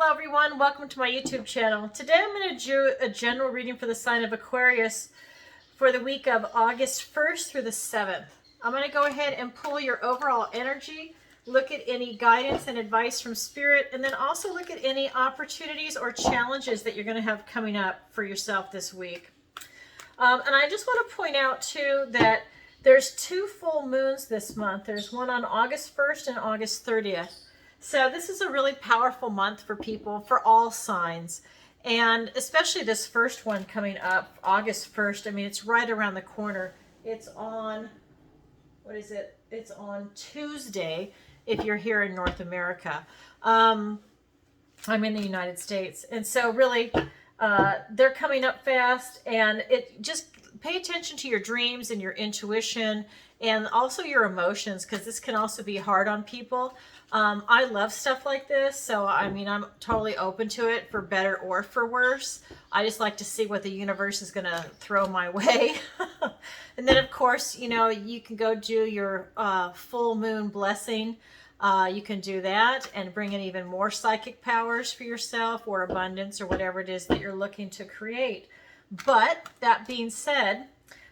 Hello everyone, welcome to my YouTube channel. Today I'm going to do a general reading for the sign of Aquarius for the week of August 1st through the 7th. I'm going to go ahead and pull your overall energy, look at any guidance and advice from Spirit, and then also look at any opportunities or challenges that you're going to have coming up for yourself this week. And I just want to point out too that there's 2 full moons this month. There's one on August 1st and August 30th. So this is a really powerful month for people, for all signs. And especially this first one coming up, August 1st. I mean, it's right around the corner. It's on, what is it? It's on Tuesday if you're here in North America. I'm in the United States. And so really, they're coming up fast. And it just pay attention to your dreams and your intuition and also your emotions, because this can also be hard on people. I love stuff like this, so I mean, I'm totally open to it for better or for worse. I just like to see what the universe is going to throw my way. And then, of course, you know, you can go do your full moon blessing. You can do that and bring in even more psychic powers for yourself or abundance or whatever it is that you're looking to create. But that being said,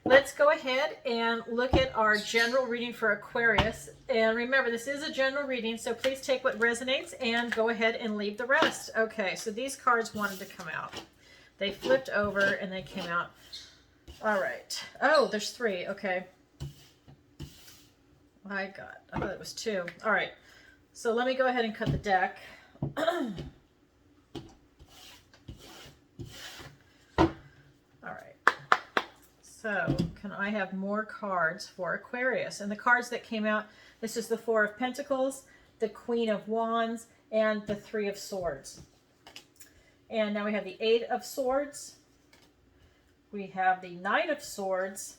let's go ahead and look at our general reading for Aquarius. And remember, this is a general reading, so please take what resonates and go ahead and leave the rest. Okay, so these cards wanted to come out. They flipped over and they came out. All right. Oh, there's 3. Okay. I thought it was 2. All right. So let me go ahead and cut the deck. So, can I have more cards for Aquarius? And the cards that came out, this is the 4 of Pentacles, the Queen of Wands, and the 3 of Swords. And now we have the 8 of Swords, we have the Knight of Swords,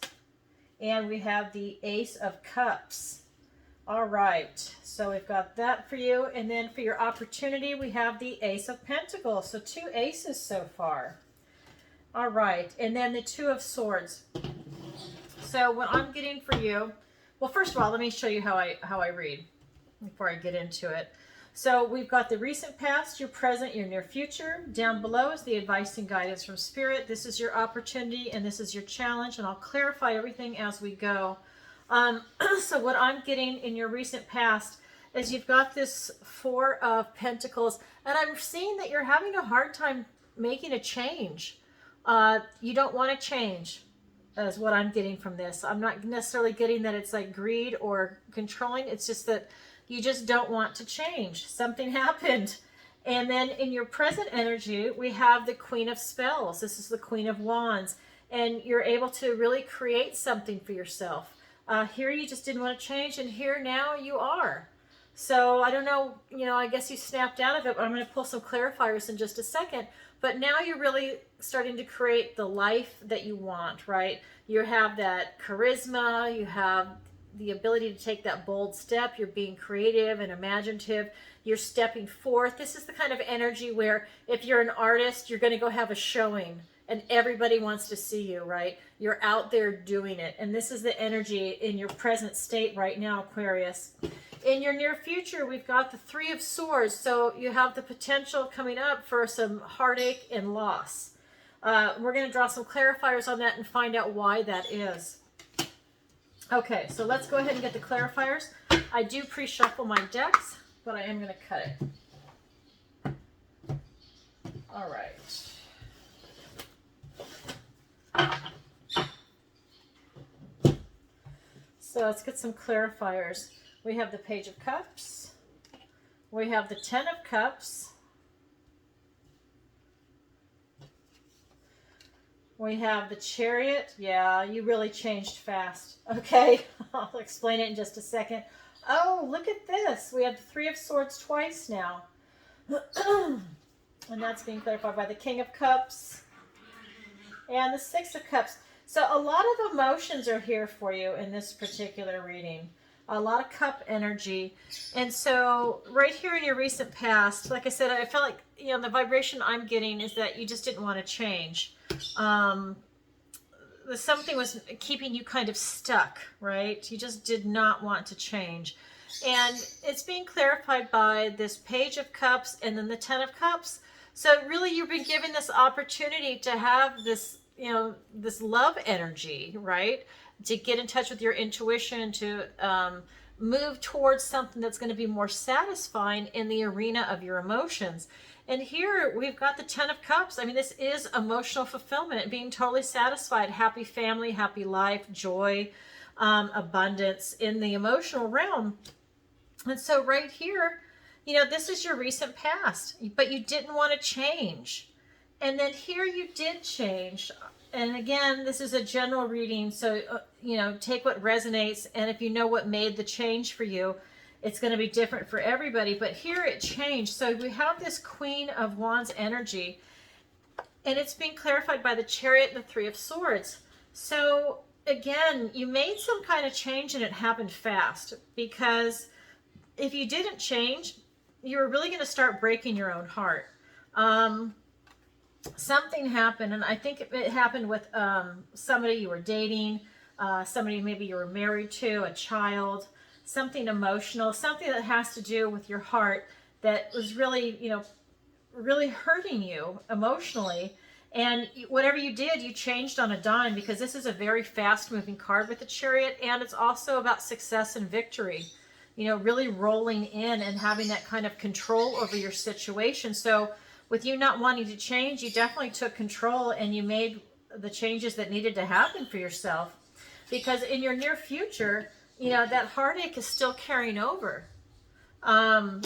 and we have the Ace of Cups. All right, so we've got that for you. And then for your opportunity, we have the Ace of Pentacles. So 2 aces so far. All right, and then the 2 of Swords. So what I'm getting for you, well, first of all, let me show you how I read before I get into it. So we've got the recent past, your present, your near future. Down below is the advice and guidance from Spirit. This is your opportunity and this is your challenge, and I'll clarify everything as we go. So what I'm getting in your recent past is you've got this 4 of Pentacles, and I'm seeing that you're having a hard time making a change. You don't want to change, is what I'm getting from this. I'm not necessarily getting that it's like greed or controlling. It's just that you just don't want to change. Something happened. And then in your present energy, we have the Queen of Spells. This is the Queen of Wands. And you're able to really create something for yourself. Here you just didn't want to change, and here now you are. So I don't know, you know, I guess you snapped out of it, but I'm going to pull some clarifiers in just a second. But now you're really starting to create the life that you want, right? You have that charisma, you have the ability to take that bold step, you're being creative and imaginative, you're stepping forth. This is the kind of energy where if you're an artist, you're going to go have a showing and everybody wants to see you, right? You're out there doing it. And this is the energy in your present state right now, Aquarius. In your near future, we've got the 3 of Swords. So you have the potential coming up for some heartache and loss. We're going to draw some clarifiers on that and find out why that is. Okay, so let's go ahead and get the clarifiers. I do pre-shuffle my decks, but I am going to cut it. All right. So let's get some clarifiers. We have the Page of Cups. We have the 10 of Cups. We have the Chariot. Yeah, you really changed fast. Okay, I'll explain it in just a second. Oh, look at this. We have the 3 of Swords twice now. And that's being clarified by the King of Cups and the 6 of Cups. So a lot of emotions are here for you in this particular reading. A lot of cup energy. And so right here in your recent past, like I said, I felt like, you know, the vibration I'm getting is that you just didn't want to change. Something was keeping you kind of stuck, right? You just did not want to change. And it's being clarified by this Page of Cups and then the Ten of Cups. So really you've been given this opportunity to have this, you know, this love energy, right? To get in touch with your intuition, to move towards something that's going to be more satisfying in the arena of your emotions. And here we've got the Ten of Cups. I mean, this is emotional fulfillment, being totally satisfied, happy family, happy life, joy, abundance in the emotional realm. And so right here, you know, this is your recent past, but you didn't want to change. And then here you did change. And again, this is a general reading. So, you know, take what resonates. And if you know what made the change for you, it's going to be different for everybody. But here it changed. So we have this Queen of Wands energy. And it's being clarified by the Chariot and the Three of Swords. So again, you made some kind of change and it happened fast. Because if you didn't change, you were really going to start breaking your own heart. Something happened, and I think it happened with somebody you were dating, somebody maybe you were married to, a child, something emotional, something that has to do with your heart that was really, you know, really hurting you emotionally. And whatever you did, you changed on a dime, because this is a very fast moving card with the Chariot, and it's also about success and victory. You know, really rolling in and having that kind of control over your situation. So with you not wanting to change, you definitely took control and you made the changes that needed to happen for yourself. Because in your near future, you know, that heartache is still carrying over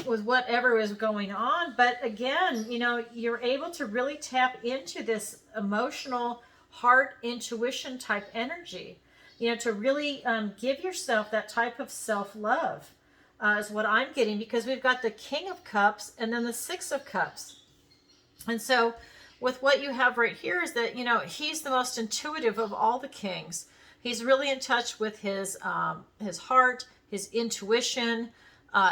with whatever is going on. But again, you know, you're able to really tap into this emotional heart intuition type energy, you know, to really give yourself that type of self-love. Is what I'm getting, because we've got the King of Cups and then the Six of Cups. And so with what you have right here is that, you know, he's the most intuitive of all the kings. He's really in touch with his heart, his intuition.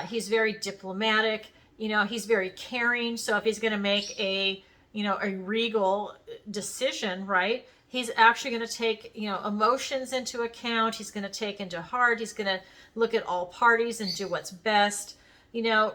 He's very diplomatic. You know, he's very caring. So if he's going to make a, you know, a regal decision, right, he's actually going to take, you know, emotions into account. He's going to take into heart. He's going to look at all parties and do what's best. You know,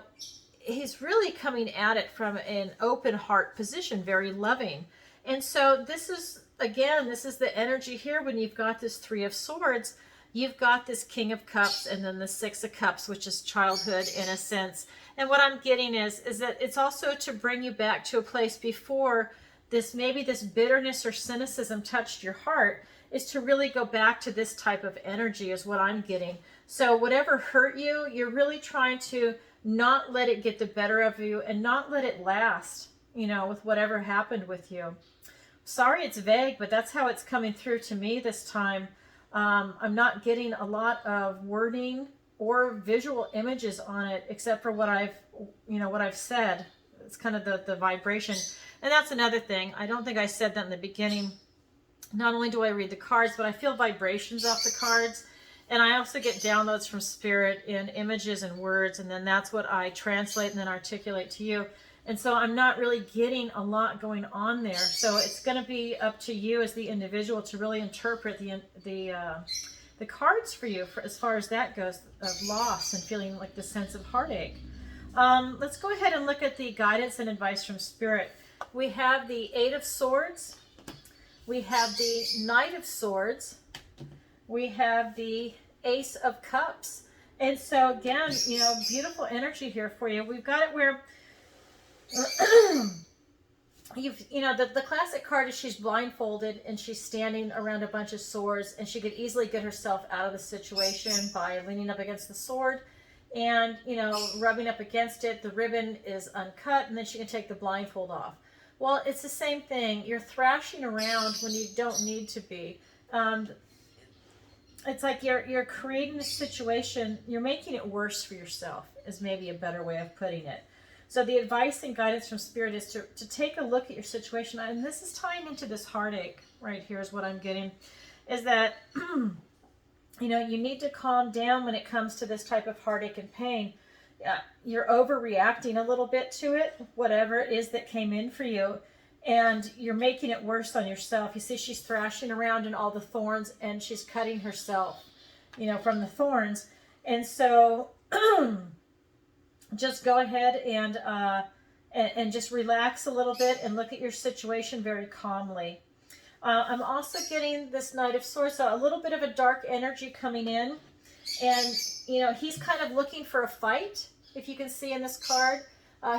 he's really coming at it from an open heart position, very loving. And so this is, again, this is the energy here when you've got this Three of Swords. You've got this King of Cups and then the Six of Cups, which is childhood, innocence. And what I'm getting is that it's also to bring you back to a place before this, maybe this bitterness or cynicism touched your heart, is to really go back to this type of energy is what I'm getting. So whatever hurt you, you're really trying to not let it get the better of you and not let it last, you know, with whatever happened with you. Sorry it's vague, but that's how it's coming through to me this time. I'm not getting a lot of wording or visual images on it, except for what I've, you know, what I've said. It's kind of the vibration. And that's another thing. I don't think I said that in the beginning. Not only do I read the cards, but I feel vibrations off the cards. And I also get downloads from Spirit in images and words. And then that's what I translate and then articulate to you. And so I'm not really getting a lot going on there. So it's going to be up to you as the individual to really interpret the cards for you, as far as that goes, of loss and feeling like the sense of heartache. Let's go ahead and look at the guidance and advice from Spirit. We have the Eight of Swords. We have the Knight of Swords. We have the Ace of Cups. And so again, you know, beautiful energy here for you. We've got it where you know, the classic card is she's blindfolded and she's standing around a bunch of swords, and she could easily get herself out of the situation by leaning up against the sword and, you know, rubbing up against it. The ribbon is uncut, and then she can take the blindfold off. Well, it's the same thing. You're thrashing around when you don't need to be. It's like you're creating a situation, you're making it worse for yourself, is maybe a better way of putting it. So the advice and guidance from Spirit is to take a look at your situation. And this is tying into this heartache right here is what I'm getting, is that, you know, you need to calm down when it comes to this type of heartache and pain. You're overreacting a little bit to it, whatever it is that came in for you, and you're making it worse on yourself. You see she's thrashing around in all the thorns, and she's cutting herself, you know, from the thorns. And so just go ahead and just relax a little bit and look at your situation very calmly. I'm also getting this Knight of Swords, so a little bit of a dark energy coming in. And, you know, he's kind of looking for a fight, if you can see in this card.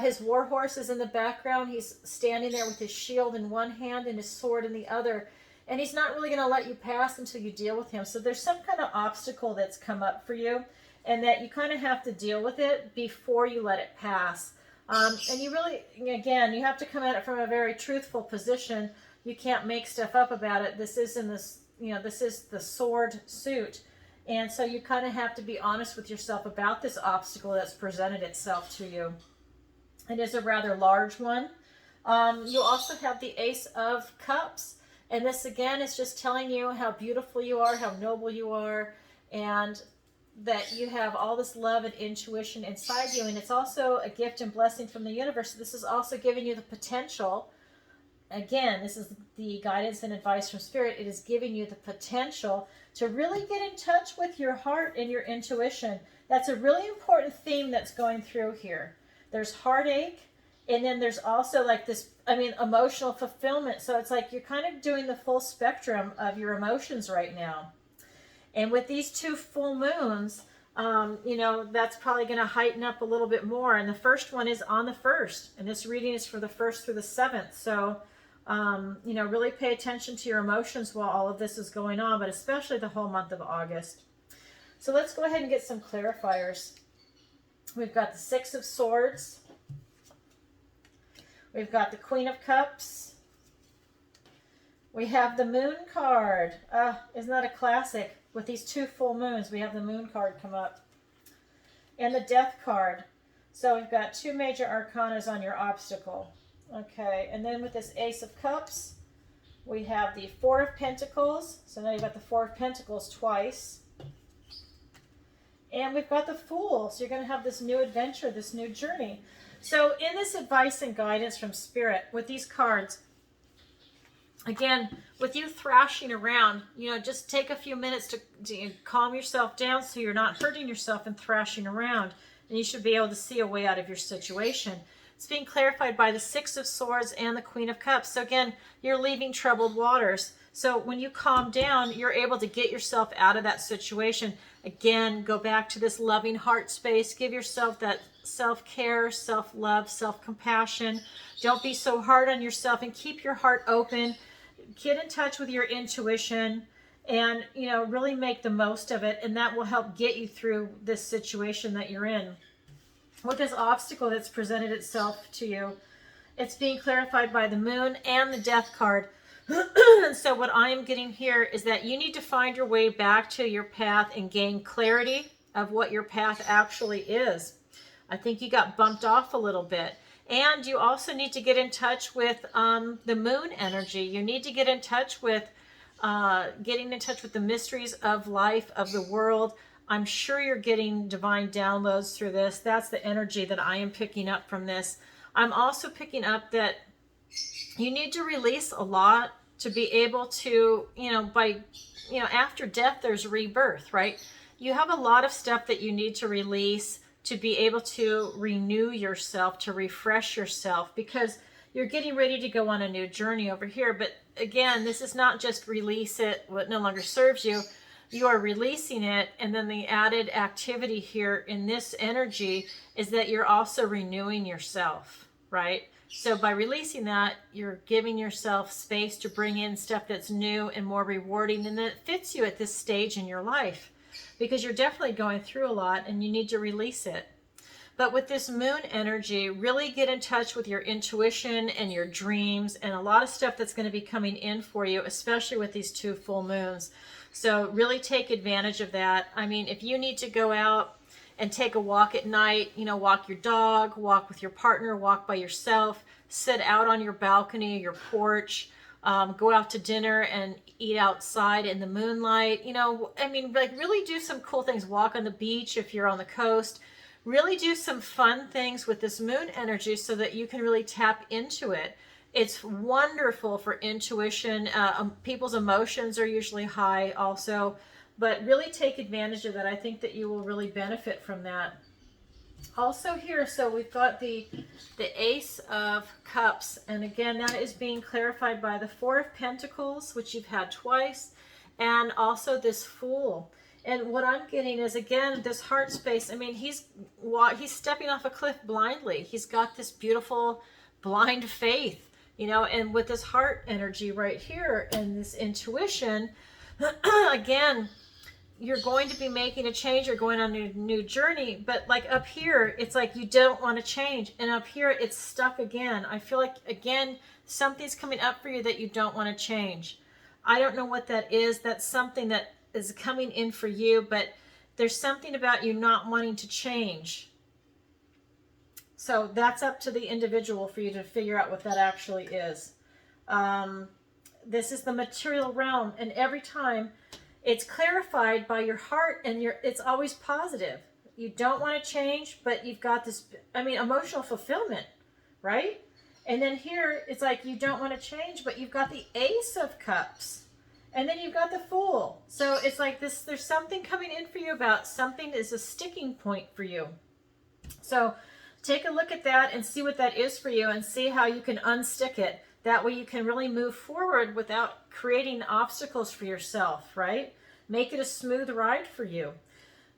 His war horse is in the background. He's standing there with his shield in one hand and his sword in the other. And he's not really going to let you pass until you deal with him. So there's some kind of obstacle that's come up for you, and that you kind of have to deal with it before you let it pass. And you really, again, you have to come at it from a very truthful position. You can't make stuff up about it. This is in this, you know, this is the sword suit. And so you kind of have to be honest with yourself about this obstacle that's presented itself to you. It is a rather large one. You also have the Ace of Cups. And this, again, is just telling you how beautiful you are, how noble you are, and that you have all this love and intuition inside you. And it's also a gift and blessing from the universe. This is also giving you the potential. Again, this is the guidance and advice from Spirit. It is giving you the potential to really get in touch with your heart and your intuition. That's a really important theme that's going through here. There's heartache, and then there's also like this, emotional fulfillment. So it's like you're kind of doing the full spectrum of your emotions right now. And with these two full moons, that's probably going to heighten up a little bit more. And the first one is on the 1st. And this reading is for the 1st through the 7th. So, really pay attention to your emotions while all of this is going on, but especially the whole month of August. So let's go ahead and get some clarifiers. We've got the 6 of Swords. We've got the Queen of Cups. We have the Moon card. Isn't that a classic? With these two full moons, we have the Moon card come up. And the Death card. So we've got two major arcanas on your obstacle. Okay, and then with this Ace of Cups, we have the 4 of Pentacles. So now you've got the 4 of Pentacles twice. And we've got the Fool. So you're going to have this new adventure, this new journey. So in this advice and guidance from Spirit, with these cards, again, with you thrashing around, just take a few minutes to calm yourself down so you're not hurting yourself and thrashing around. And you should be able to see a way out of your situation. It's being clarified by the 6 of Swords and the Queen of Cups. So again, you're leaving troubled waters. So when you calm down, you're able to get yourself out of that situation. Again, go back to this loving heart space. Give yourself that self-care, self-love, self-compassion. Don't be so hard on yourself, and keep your heart open. Get in touch with your intuition and, really make the most of it. And that will help get you through this situation that you're in. With this obstacle that's presented itself to you, it's being clarified by the Moon and the Death card. So what I am getting here is that you need to find your way back to your path and gain clarity of what your path actually is. I think you got bumped off a little bit. And you also need to get in touch with the Moon energy. You need to get in touch with getting in touch with the mysteries of life, of the world. I'm sure you're getting divine downloads through this. That's the energy that I am picking up from this. I'm also picking up that you need to release a lot to be able to, after death, there's rebirth, right? You have a lot of stuff that you need to release to be able to renew yourself, to refresh yourself, because you're getting ready to go on a new journey over here. But again, this is not just release it, what no longer serves you. You are releasing it, and then the added activity here in this energy is that you're also renewing yourself, right? So by releasing that, you're giving yourself space to bring in stuff that's new and more rewarding and that fits you at this stage in your life, because you're definitely going through a lot and you need to release it. But with this Moon energy, really get in touch with your intuition and your dreams and a lot of stuff that's going to be coming in for you, especially with these two full moons. So really take advantage of that. If you need to go out and take a walk at night, walk your dog, walk with your partner, walk by yourself, sit out on your balcony, your porch, go out to dinner and eat outside in the moonlight, really do some cool things. Walk on the beach if you're on the coast. Really do some fun things with this Moon energy so that you can really tap into it. It's wonderful for intuition. People's emotions are usually high also, but really take advantage of that. I think that you will really benefit from that. Also here, so we've got the Ace of Cups, and again, that is being clarified by the Four of Pentacles, which you've had twice, and also this Fool. And what I'm getting is, again, this heart space. I mean, he's stepping off a cliff blindly. He's got this beautiful blind faith, you know, and with this heart energy right here and this intuition, again, you're going to be making a change. You're going on a new journey, but like up here, it's like you don't want to change. And up here, it's stuck again. I feel like, again, something's coming up for you that you don't want to change. I don't know what that is. That's something that is coming in for you, but there's something about you not wanting to change. So that's up to the individual for you to figure out what that actually is. This is the material realm, and every time it's clarified by your heart, and it's always positive. You don't want to change, but you've got this, I mean, emotional fulfillment, right? And then here, it's like you don't want to change, but you've got the Ace of Cups. And then you've got the Fool. So it's like this, there's something coming in for you about something is a sticking point for you. So take a look at that and see what that is for you, and see how you can unstick it. That way you can really move forward without creating obstacles for yourself, right? Make it a smooth ride for you.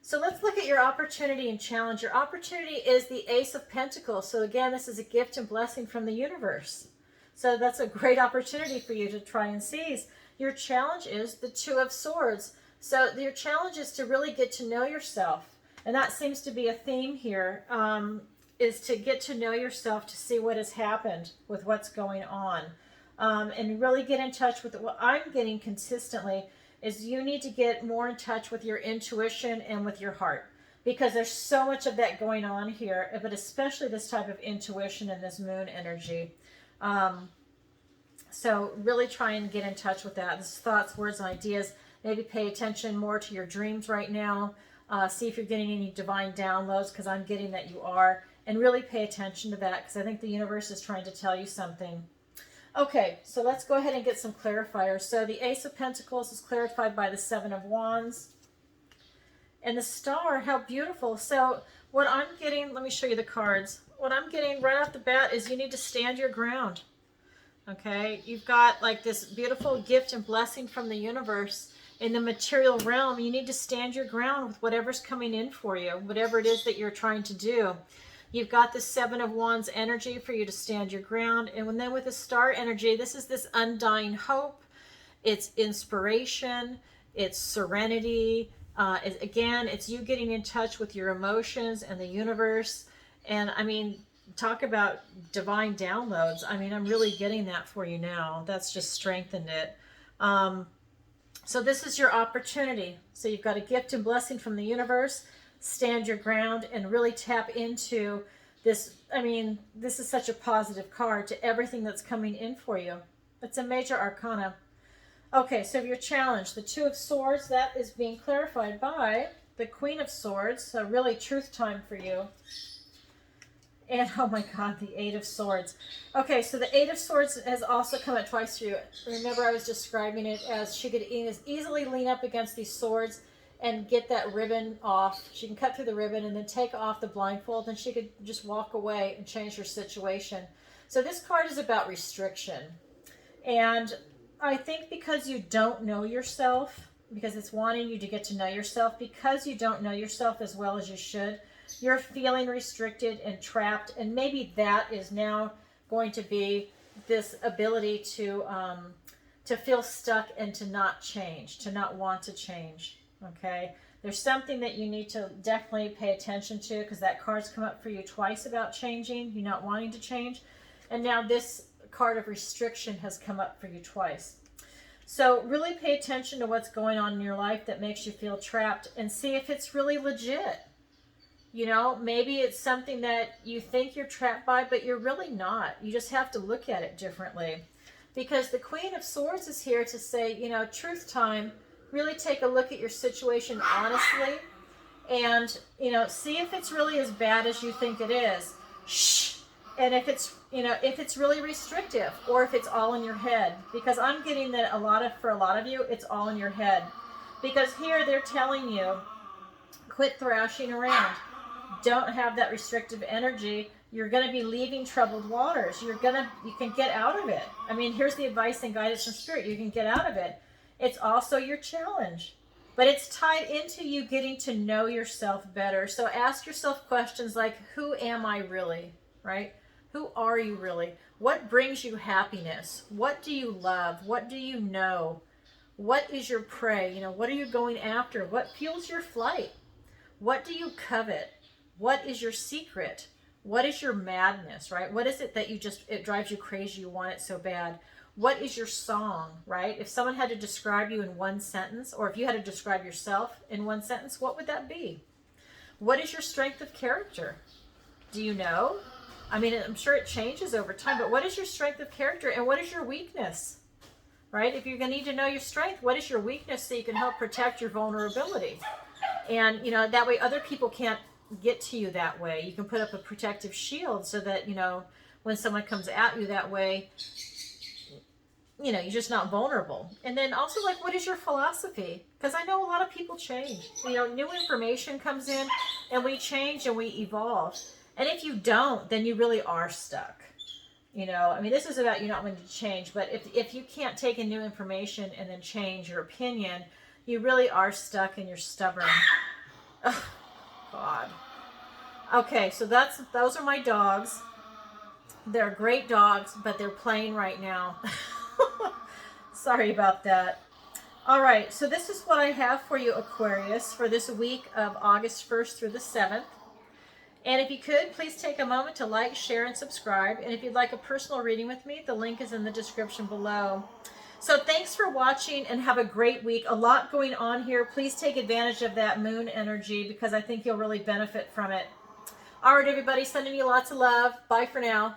So let's look at your opportunity and challenge. Your opportunity is the Ace of Pentacles. So again, this is a gift and blessing from the universe. So that's a great opportunity for you to try and seize. Your challenge is the Two of Swords. So your challenge is to really get to know yourself. And that seems to be a theme here. Is to get to know yourself, to see what has happened with what's going on, and really get in touch with what I'm getting consistently is you need to get more in touch with your intuition and with your heart, because there's so much of that going on here, but especially this type of intuition and this moon energy. So really try and get in touch with that. This thoughts, words, and ideas. Maybe pay attention more to your dreams right now. See if you're getting any divine downloads, because I'm getting that you are. And really pay attention to that, because I think the universe is trying to tell you something. Okay, so let's go ahead and get some clarifiers. So the Ace of Pentacles is clarified by the Seven of Wands. And the Star, how beautiful. So what I'm getting, let me show you the cards. What I'm getting right off the bat is you need to stand your ground. Okay, you've got like this beautiful gift and blessing from the universe. In the material realm, you need to stand your ground with whatever's coming in for you, whatever it is that you're trying to do. You've got the Seven of Wands energy for you to stand your ground. And then with the Star energy, this is this undying hope. It's inspiration. It's serenity. Again, it's you getting in touch with your emotions and the universe. And I mean, talk about divine downloads. I mean, I'm really getting that for you now. That's just strengthened it. So this is your opportunity. So you've got a gift and blessing from the universe. Stand your ground and really tap into this. I mean, this is such a positive card to everything that's coming in for you. It's a major arcana. Okay, so your challenge, the Two of Swords, that is being clarified by the Queen of Swords. So really truth time for you. And oh my God, the Eight of Swords. Okay, so the Eight of Swords has also come out twice for you. Remember, I was describing it as she could easily lean up against these swords and get that ribbon off. She can cut through the ribbon and then take off the blindfold, and she could just walk away and change her situation. So this card is about restriction. And I think because you don't know yourself, because it's wanting you to get to know yourself, because you don't know yourself as well as you should, you're feeling restricted and trapped, and maybe that is now going to be this ability to feel stuck and to not change, to not want to change. Okay, there's something that you need to definitely pay attention to, because that card's come up for you twice about changing, you not wanting to change, and now this card of restriction has come up for you twice. So really pay attention to what's going on in your life that makes you feel trapped, and see if it's really legit. You know, maybe it's something that you think you're trapped by, but you're really not. You just have to look at it differently. Because the Queen of Swords is here to say, you know, truth time. Really take a look at your situation honestly, and, you know, see if it's really as bad as you think it is. Shh. And if it's, you know, if it's really restrictive, or if it's all in your head. Because I'm getting that for a lot of you, it's all in your head. Because here they're telling you, quit thrashing around. don't have that restrictive energy, you're going to be leaving troubled waters. You can get out of it. I mean, here's the advice and guidance from Spirit. You can get out of it. It's also your challenge, but it's tied into you getting to know yourself better. So ask yourself questions like, who am I really, right? Who are you really? What brings you happiness? What do you love? What do you know? What is your prey? You know, what are you going after? What fuels your flight? What do you covet? What is your secret? What is your madness, right? What is it that it drives you crazy, you want it so bad? What is your song, right? If someone had to describe you in one sentence, or if you had to describe yourself in one sentence, what would that be? What is your strength of character? Do you know? I mean, I'm sure it changes over time, but what is your strength of character and what is your weakness, right? If you're going to need to know your strength, what is your weakness so you can help protect your vulnerability? And, you know, that way other people can't get to you that way. You can put up a protective shield so that, you know, when someone comes at you that way, you know, you're just not vulnerable. And then also, like, what is your philosophy? Because I know a lot of people change. You know, new information comes in and we change and we evolve. And if you don't, then you really are stuck. You know, I mean, this is about you not wanting to change, but if you can't take in new information and then change your opinion, you really are stuck and you're stubborn. Oh, God. Okay, so those are my dogs. They're great dogs, but they're playing right now. Sorry about that. All right, so this is what I have for you, Aquarius, for this week of August 1st through the 7th. And if you could, please take a moment to like, share, and subscribe. And if you'd like a personal reading with me, the link is in the description below. So thanks for watching and have a great week. A lot going on here. Please take advantage of that moon energy because I think you'll really benefit from it. All right, everybody, sending you lots of love. Bye for now.